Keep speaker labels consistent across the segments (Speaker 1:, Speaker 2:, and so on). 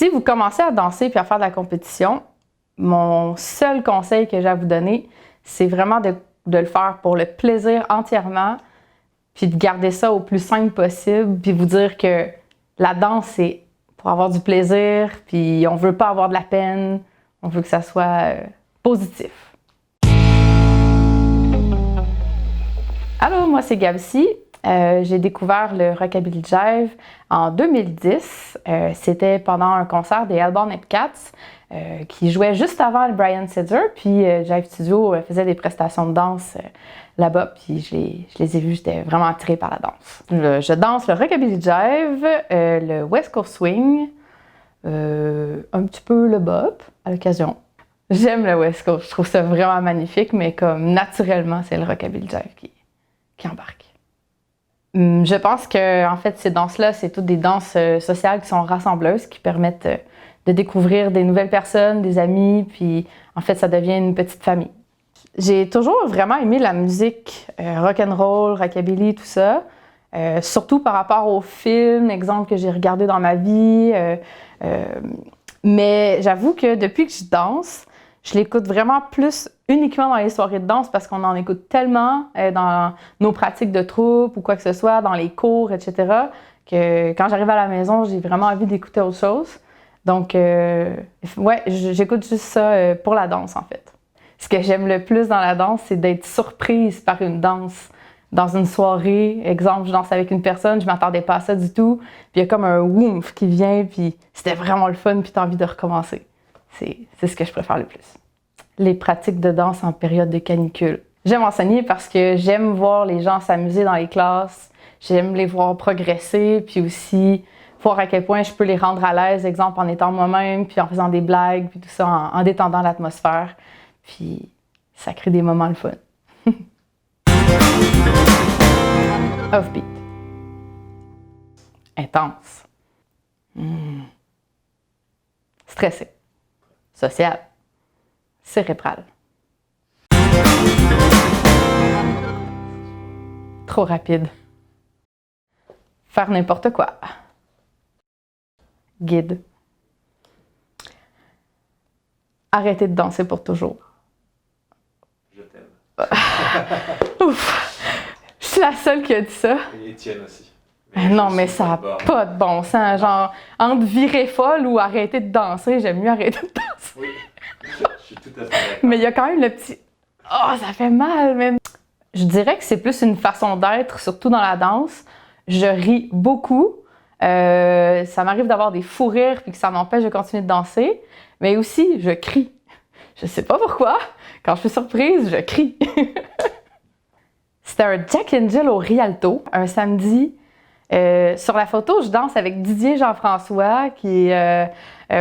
Speaker 1: Si vous commencez à danser puis à faire de la compétition, mon seul conseil que j'ai à vous donner, c'est vraiment de le faire pour le plaisir entièrement, puis de garder ça au plus simple possible, puis vous dire que la danse, c'est pour avoir du plaisir, puis on veut pas avoir de la peine, on veut que ça soit positif. Allô, moi c'est Gabsy. J'ai découvert le Rockabilly Jive en 2010. C'était pendant un concert des Hellbound Epcats qui jouait juste avant le Brian Setzer. Puis Jive Studio faisait des prestations de danse là-bas. Puis je les ai vus, j'étais vraiment attirée par la danse. Je danse le Rockabilly Jive, le West Coast Swing, un petit peu le bop à l'occasion. J'aime le West Coast, je trouve ça vraiment magnifique, mais comme naturellement, c'est le Rockabilly Jive qui embarque. Je pense que en fait, ces danses-là, c'est toutes des danses sociales qui sont rassembleuses, qui permettent de découvrir des nouvelles personnes, des amis, puis en fait, ça devient une petite famille. J'ai toujours vraiment aimé la musique rock'n'roll, rockabilly, tout ça, surtout par rapport aux films, exemple que j'ai regardé dans ma vie. Mais j'avoue que depuis que je danse, je l'écoute vraiment plus uniquement dans les soirées de danse parce qu'on en écoute tellement dans nos pratiques de troupe ou quoi que ce soit, dans les cours, etc., que quand j'arrive à la maison, j'ai vraiment envie d'écouter autre chose. Donc, ouais, j'écoute juste ça pour la danse, en fait. Ce que j'aime le plus dans la danse, c'est d'être surprise par une danse. Dans une soirée, exemple, je danse avec une personne, je m'attendais pas à ça du tout, puis il y a comme un woomph qui vient, puis c'était vraiment le fun, puis t'as envie de recommencer. C'est ce que je préfère le plus. Les pratiques de danse en période de canicule. J'aime enseigner parce que j'aime voir les gens s'amuser dans les classes, j'aime les voir progresser, puis aussi voir à quel point je peux les rendre à l'aise, exemple en étant moi-même, puis en faisant des blagues, puis tout ça, en détendant l'atmosphère. Puis ça crée des moments le fun. Offbeat. Intense. Stressé. Social. Cérébral. Trop rapide. Faire n'importe quoi. Guide. Arrêter de danser pour toujours.
Speaker 2: Je t'aime.
Speaker 1: Ouf! Je suis la seule qui a dit ça.
Speaker 2: Et Étienne aussi.
Speaker 1: Non, mais ça n'a pas de bon sens. Genre, entre virer folle ou arrêter de danser, j'aime mieux arrêter de danser.
Speaker 2: Oui, je suis tout à fait d'accord.
Speaker 1: Mais il y a quand même le petit « Oh, ça fait mal! » mais je dirais que c'est plus une façon d'être, surtout dans la danse. Je ris beaucoup. Ça m'arrive d'avoir des fous rires puis que ça m'empêche de continuer de danser. Mais aussi, je crie. Je sais pas pourquoi. Quand je suis surprise, je crie. C'était un Jack and Jill au Rialto, un samedi. Sur la photo, je danse avec Didier Jean-François, qui est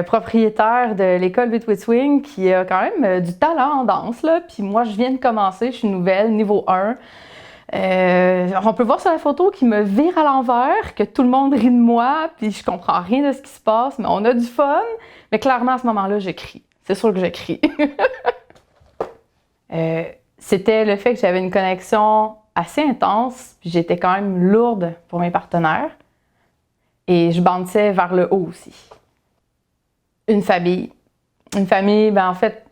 Speaker 1: propriétaire de l'école Bitwit Swing, qui a quand même du talent en danse, là. Puis moi, je viens de commencer, je suis nouvelle, niveau 1. On peut voir sur la photo qu'il me vire à l'envers, que tout le monde rit de moi, puis je comprends rien de ce qui se passe, mais on a du fun. Mais clairement, à ce moment-là, je crie. C'est sûr que je crie. C'était le fait que j'avais une connexion assez intense, puis j'étais quand même lourde pour mes partenaires. Et je bandissais vers le haut aussi. Une famille. Une famille, ben en fait,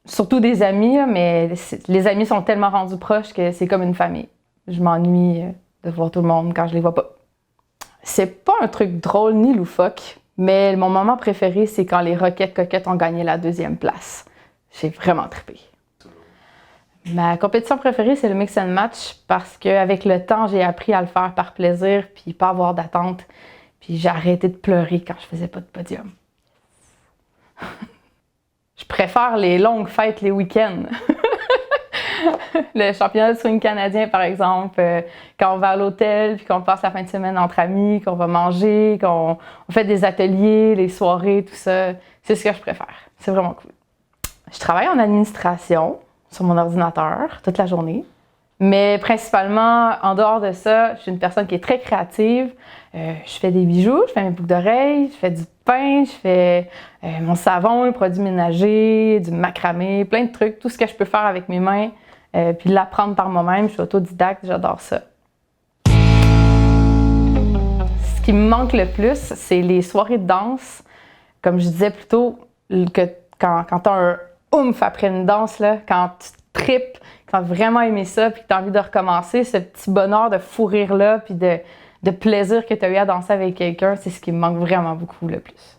Speaker 1: surtout des amis, mais les amis sont tellement rendus proches que c'est comme une famille. Je m'ennuie de voir tout le monde quand je les vois pas. C'est pas un truc drôle ni loufoque, mais mon moment préféré, c'est quand les Roquettes Coquettes ont gagné la 2e place. J'ai vraiment trippé. Ma compétition préférée, c'est le mix and match parce qu'avec le temps, j'ai appris à le faire par plaisir puis pas avoir d'attente. Puis j'ai arrêté de pleurer quand je faisais pas de podium. Je préfère les longues fêtes les week-ends. Le championnat de swing canadien, par exemple, quand on va à l'hôtel puis qu'on passe la fin de semaine entre amis, qu'on va manger, qu'on fait des ateliers, les soirées, tout ça, c'est ce que je préfère. C'est vraiment cool. Je travaille en administration sur mon ordinateur toute la journée. Mais principalement, en dehors de ça, je suis une personne qui est très créative. Je fais des bijoux, je fais mes boucles d'oreilles, je fais du pain, je fais mon savon, les produits ménagers, du macramé, plein de trucs, tout ce que je peux faire avec mes mains, puis l'apprendre par moi-même. Je suis autodidacte, j'adore ça. Ce qui me manque le plus, c'est les soirées de danse comme je disais plus tôt, que quand tu as un oomph après une danse, là, quand tu tripes, que tu as vraiment aimé ça, puis que tu as envie de recommencer, ce petit bonheur de fou rire-là, puis de plaisir que tu as eu à danser avec quelqu'un, c'est ce qui me manque vraiment beaucoup le plus.